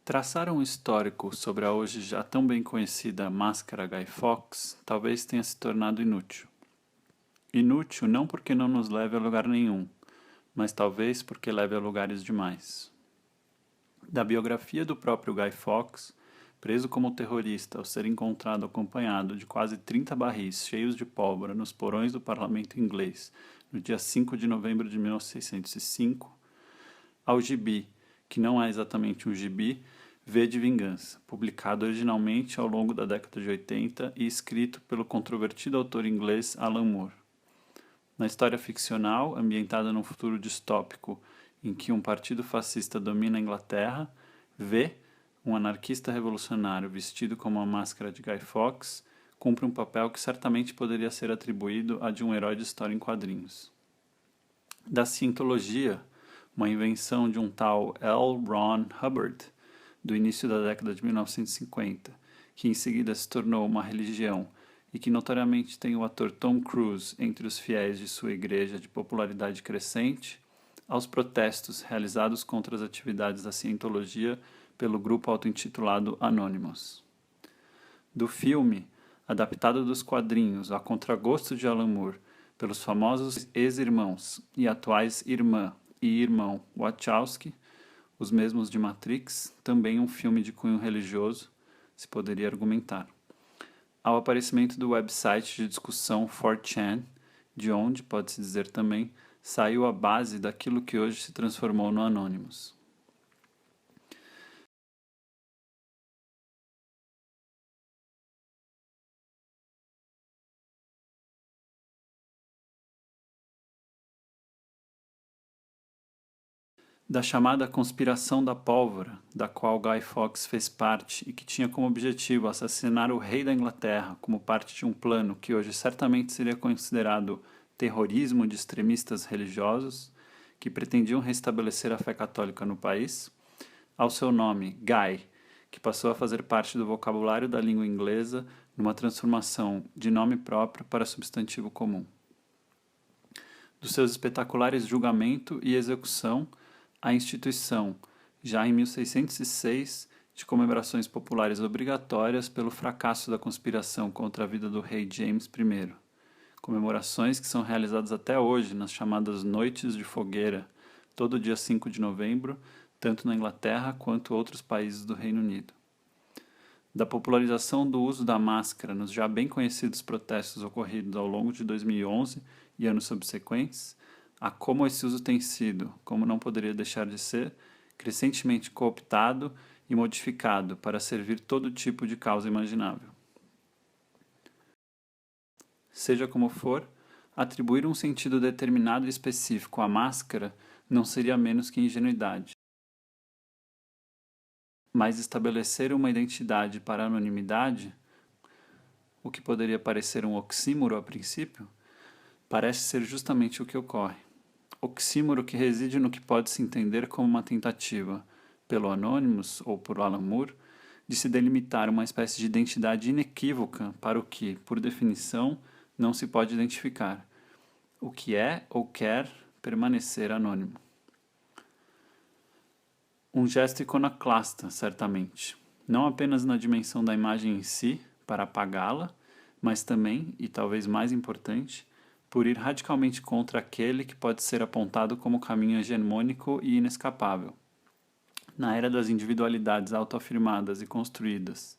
Traçar um histórico sobre a hoje já tão bem conhecida Máscara Guy Fawkes talvez tenha se tornado inútil. Inútil não porque não nos leve a lugar nenhum, mas talvez porque leve a lugares demais. Da biografia do próprio Guy Fawkes, preso como terrorista ao ser encontrado acompanhado de quase 30 barris cheios de pólvora nos porões do parlamento inglês no dia 5 de novembro de 1605, ao gibi, que não é exatamente um gibi, V de Vingança, publicado originalmente ao longo da década de 80 e escrito pelo controvertido autor inglês Alan Moore. Na história ficcional, ambientada num futuro distópico em que um partido fascista domina a Inglaterra, V, um anarquista revolucionário vestido como a máscara de Guy Fawkes, cumpre um papel que certamente poderia ser atribuído a de um herói de história em quadrinhos. Da cientologia, uma invenção de um tal L. Ron Hubbard, do início da década de 1950, que em seguida se tornou uma religião e que notoriamente tem o ator Tom Cruise entre os fiéis de sua igreja de popularidade crescente, aos protestos realizados contra as atividades da cientologia pelo grupo auto-intitulado Anonymous. Do filme, adaptado dos quadrinhos a contragosto de Alan Moore, pelos famosos ex-irmãos e atuais irmã e irmão Wachowski, os mesmos de Matrix, também um filme de cunho religioso, se poderia argumentar. Ao aparecimento do website de discussão 4chan, de onde, pode-se dizer também, saiu a base daquilo que hoje se transformou no Anonymous. Da chamada Conspiração da Pólvora, da qual Guy Fawkes fez parte e que tinha como objetivo assassinar o rei da Inglaterra como parte de um plano que hoje certamente seria considerado terrorismo de extremistas religiosos que pretendiam restabelecer a fé católica no país, ao seu nome, Guy, que passou a fazer parte do vocabulário da língua inglesa numa transformação de nome próprio para substantivo comum. Dos seus espetaculares julgamento e execução, a instituição, já em 1606, de comemorações populares obrigatórias pelo fracasso da conspiração contra a vida do rei James I. Comemorações que são realizadas até hoje nas chamadas Noites de Fogueira, todo dia 5 de novembro, tanto na Inglaterra quanto outros países do Reino Unido. Da popularização do uso da máscara nos já bem conhecidos protestos ocorridos ao longo de 2011 e anos subsequentes, a como esse uso tem sido, como não poderia deixar de ser, crescentemente cooptado e modificado para servir todo tipo de causa imaginável. Seja como for, atribuir um sentido determinado e específico à máscara não seria menos que ingenuidade. Mas estabelecer uma identidade para a anonimidade, o que poderia parecer um oxímoro a princípio, parece ser justamente o que ocorre. Oxímoro que reside no que pode se entender como uma tentativa, pelo Anonymous ou por Alan Moore, de se delimitar uma espécie de identidade inequívoca para o que, por definição, não se pode identificar, o que é ou quer permanecer anônimo. Um gesto iconoclasta, certamente, não apenas na dimensão da imagem em si, para apagá-la, mas também, e talvez mais importante, por ir radicalmente contra aquele que pode ser apontado como caminho hegemônico e inescapável. Na era das individualidades autoafirmadas e construídas,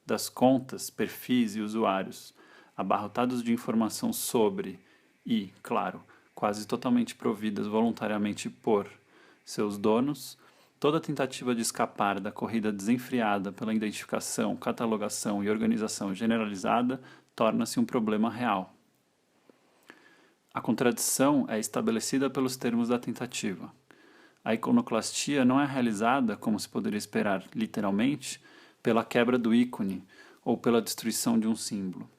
das contas, perfis e usuários, abarrotados de informação sobre e, claro, quase totalmente providas voluntariamente por seus donos, toda tentativa de escapar da corrida desenfreada pela identificação, catalogação e organização generalizada torna-se um problema real. A contradição é estabelecida pelos termos da tentativa. A iconoclastia não é realizada, como se poderia esperar, literalmente, pela quebra do ícone ou pela destruição de um símbolo.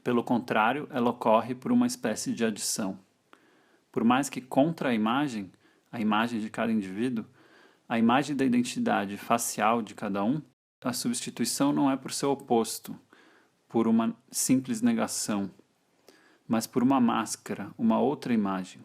Pelo contrário, ela ocorre por uma espécie de adição. Por mais que contra a imagem de cada indivíduo, a imagem da identidade facial de cada um, a substituição não é por seu oposto, por uma simples negação, mas por uma máscara, uma outra imagem.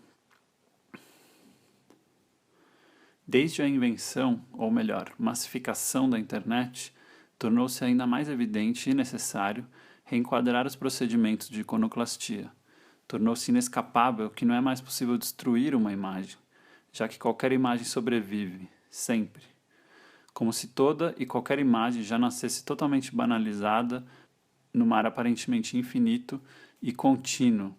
Desde a invenção, ou melhor, massificação da internet, tornou-se ainda mais evidente e necessário reenquadrar os procedimentos de iconoclastia. Tornou-se inescapável que não é mais possível destruir uma imagem, já que qualquer imagem sobrevive, sempre. Como se toda e qualquer imagem já nascesse totalmente banalizada no mar aparentemente infinito e contínuo,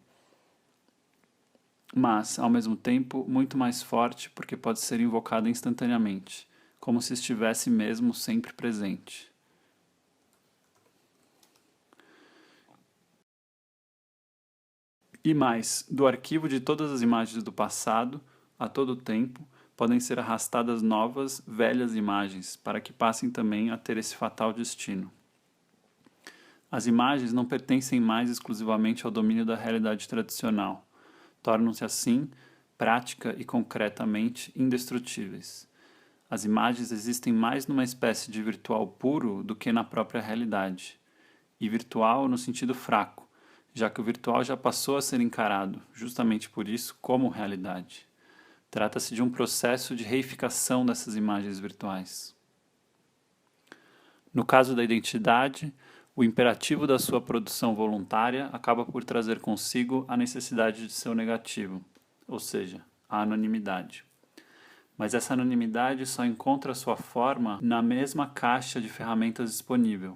mas, ao mesmo tempo, muito mais forte porque pode ser invocada instantaneamente, como se estivesse mesmo sempre presente. E mais, do arquivo de todas as imagens do passado, a todo tempo, podem ser arrastadas novas, velhas imagens, para que passem também a ter esse fatal destino. As imagens não pertencem mais exclusivamente ao domínio da realidade tradicional. Tornam-se assim, prática e concretamente, indestrutíveis. As imagens existem mais numa espécie de virtual puro do que na própria realidade. E virtual no sentido fraco, já que o virtual já passou a ser encarado, justamente por isso, como realidade. Trata-se de um processo de reificação dessas imagens virtuais. No caso da identidade, o imperativo da sua produção voluntária acaba por trazer consigo a necessidade de seu negativo, ou seja, a anonimidade. Mas essa anonimidade só encontra sua forma na mesma caixa de ferramentas disponível,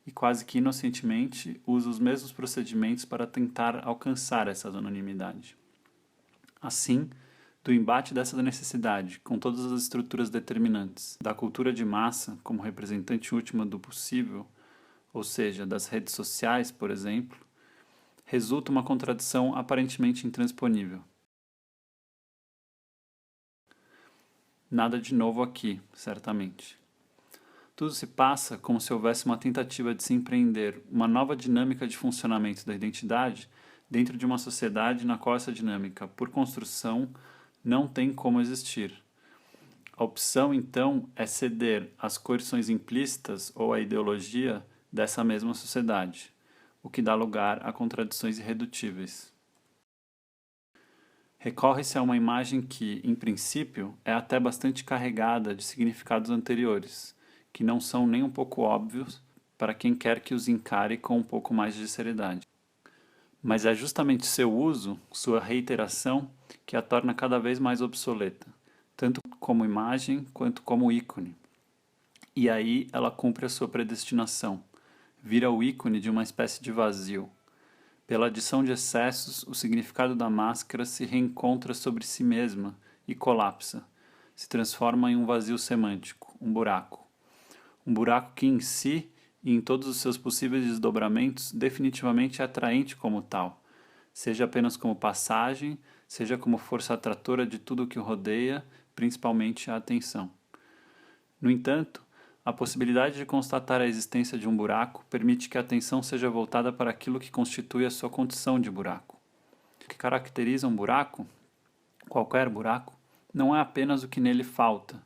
e quase que inocentemente usa os mesmos procedimentos para tentar alcançar essa anonimidade. Assim, do embate dessa necessidade com todas as estruturas determinantes da cultura de massa como representante última do possível, ou seja, das redes sociais, por exemplo, resulta uma contradição aparentemente intransponível. Nada de novo aqui, certamente. Tudo se passa como se houvesse uma tentativa de se empreender uma nova dinâmica de funcionamento da identidade dentro de uma sociedade na qual essa dinâmica, por construção, não tem como existir. A opção, então, é ceder às coerções implícitas ou à ideologia dessa mesma sociedade, o que dá lugar a contradições irredutíveis. Recorre-se a uma imagem que, em princípio, é até bastante carregada de significados anteriores, que não são nem um pouco óbvios para quem quer que os encare com um pouco mais de seriedade. Mas é justamente seu uso, sua reiteração, que a torna cada vez mais obsoleta, tanto como imagem quanto como ícone. E aí ela cumpre a sua predestinação, vira o ícone de uma espécie de vazio. Pela adição de excessos, o significado da máscara se reencontra sobre si mesma e colapsa, se transforma em um vazio semântico, um buraco. Um buraco que em si e em todos os seus possíveis desdobramentos definitivamente é atraente como tal, seja apenas como passagem, seja como força atratora de tudo o que o rodeia, principalmente a atenção. No entanto, a possibilidade de constatar a existência de um buraco permite que a atenção seja voltada para aquilo que constitui a sua condição de buraco. O que caracteriza um buraco, qualquer buraco, não é apenas o que nele falta,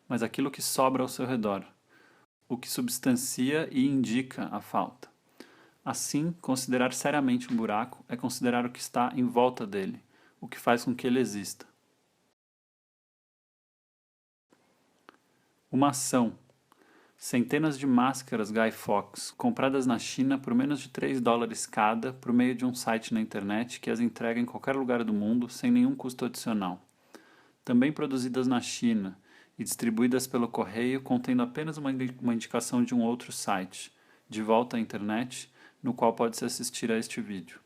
mas aquilo que sobra ao seu redor, o que substancia e indica a falta. Assim, considerar seriamente um buraco é considerar o que está em volta dele, o que faz com que ele exista. Uma ação. Centenas de máscaras Guy Fawkes, compradas na China por menos de $3 cada por meio de um site na internet que as entrega em qualquer lugar do mundo sem nenhum custo adicional. Também produzidas na China e distribuídas pelo correio contendo apenas uma indicação de um outro site, de volta à internet, no qual pode-se assistir a este vídeo.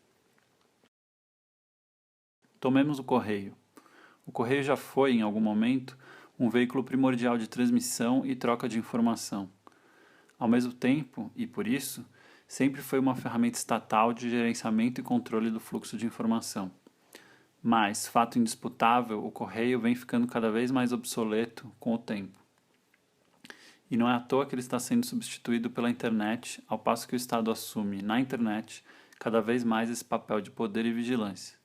Tomemos o correio. O correio já foi, em algum momento, um veículo primordial de transmissão e troca de informação. Ao mesmo tempo, e por isso, sempre foi uma ferramenta estatal de gerenciamento e controle do fluxo de informação. Mas, fato indisputável, o correio vem ficando cada vez mais obsoleto com o tempo. E não é à toa que ele está sendo substituído pela internet, ao passo que o Estado assume, na internet, cada vez mais esse papel de poder e vigilância.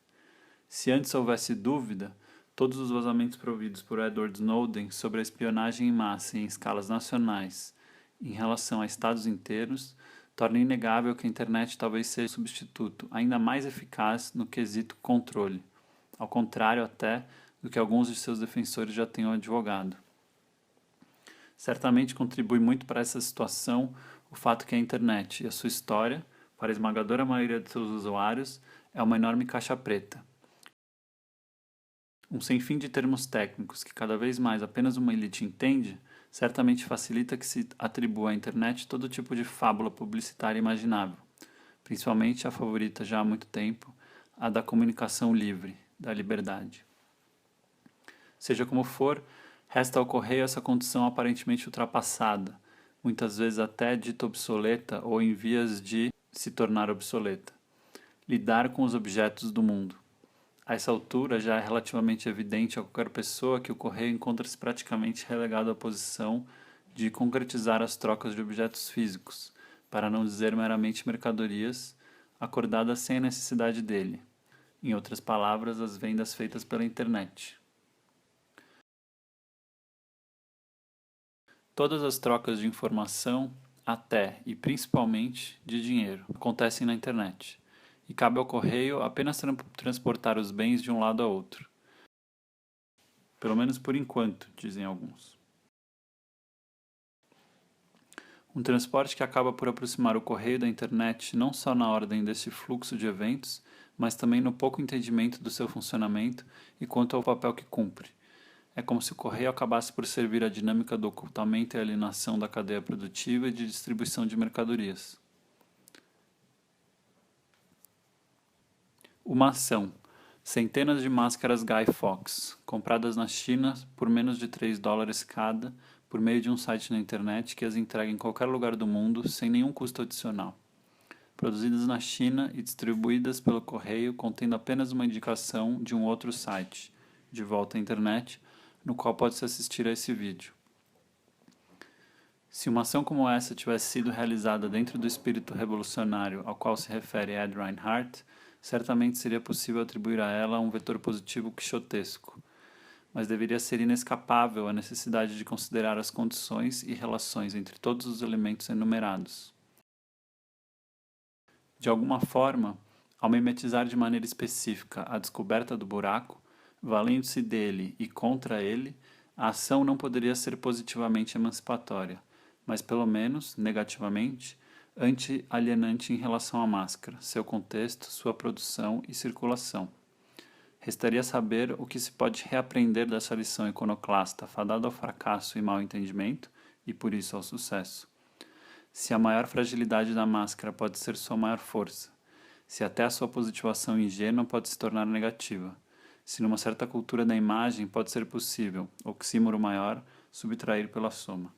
Se antes houvesse dúvida, todos os vazamentos providos por Edward Snowden sobre a espionagem em massa em escalas nacionais em relação a estados inteiros tornam inegável que a internet talvez seja um substituto ainda mais eficaz no quesito controle, ao contrário até do que alguns de seus defensores já tenham advogado. Certamente contribui muito para essa situação o fato que a internet e a sua história, para a esmagadora maioria de seus usuários, é uma enorme caixa preta. Um sem fim de termos técnicos que cada vez mais apenas uma elite entende, certamente facilita que se atribua à internet todo tipo de fábula publicitária imaginável, principalmente a favorita já há muito tempo, a da comunicação livre, da liberdade. Seja como for, resta ao correio essa condição aparentemente ultrapassada, muitas vezes até dita obsoleta ou em vias de se tornar obsoleta. Lidar com os objetos do mundo. A essa altura já é relativamente evidente a qualquer pessoa que o correio encontra-se praticamente relegado à posição de concretizar as trocas de objetos físicos, para não dizer meramente mercadorias, acordadas sem a necessidade dele. Em outras palavras, as vendas feitas pela internet. Todas as trocas de informação, até e principalmente de dinheiro, acontecem na internet, e cabe ao correio apenas transportar os bens de um lado a outro. Pelo menos por enquanto, dizem alguns. Um transporte que acaba por aproximar o correio da internet não só na ordem desse fluxo de eventos, mas também no pouco entendimento do seu funcionamento e quanto ao papel que cumpre. É como se o correio acabasse por servir a dinâmica do ocultamento e alienação da cadeia produtiva e de distribuição de mercadorias. Uma ação. Centenas de máscaras Guy Fawkes, compradas na China por menos de $3 cada, por meio de um site na internet que as entrega em qualquer lugar do mundo sem nenhum custo adicional. Produzidas na China e distribuídas pelo correio contendo apenas uma indicação de um outro site, de volta à internet, no qual pode-se assistir a esse vídeo. Se uma ação como essa tivesse sido realizada dentro do espírito revolucionário ao qual se refere Ed Reinhardt, certamente seria possível atribuir a ela um vetor positivo quixotesco, mas deveria ser inescapável a necessidade de considerar as condições e relações entre todos os elementos enumerados. De alguma forma, ao mimetizar de maneira específica a descoberta do buraco, valendo-se dele e contra ele, a ação não poderia ser positivamente emancipatória, mas pelo menos, negativamente, anti-alienante em relação à máscara, seu contexto, sua produção e circulação. Restaria saber o que se pode reaprender dessa lição iconoclasta fadada ao fracasso e mau entendimento, e por isso ao sucesso. Se a maior fragilidade da máscara pode ser sua maior força, se até a sua positivação ingênua pode se tornar negativa, se numa certa cultura da imagem pode ser possível, oxímoro maior, subtrair pela soma.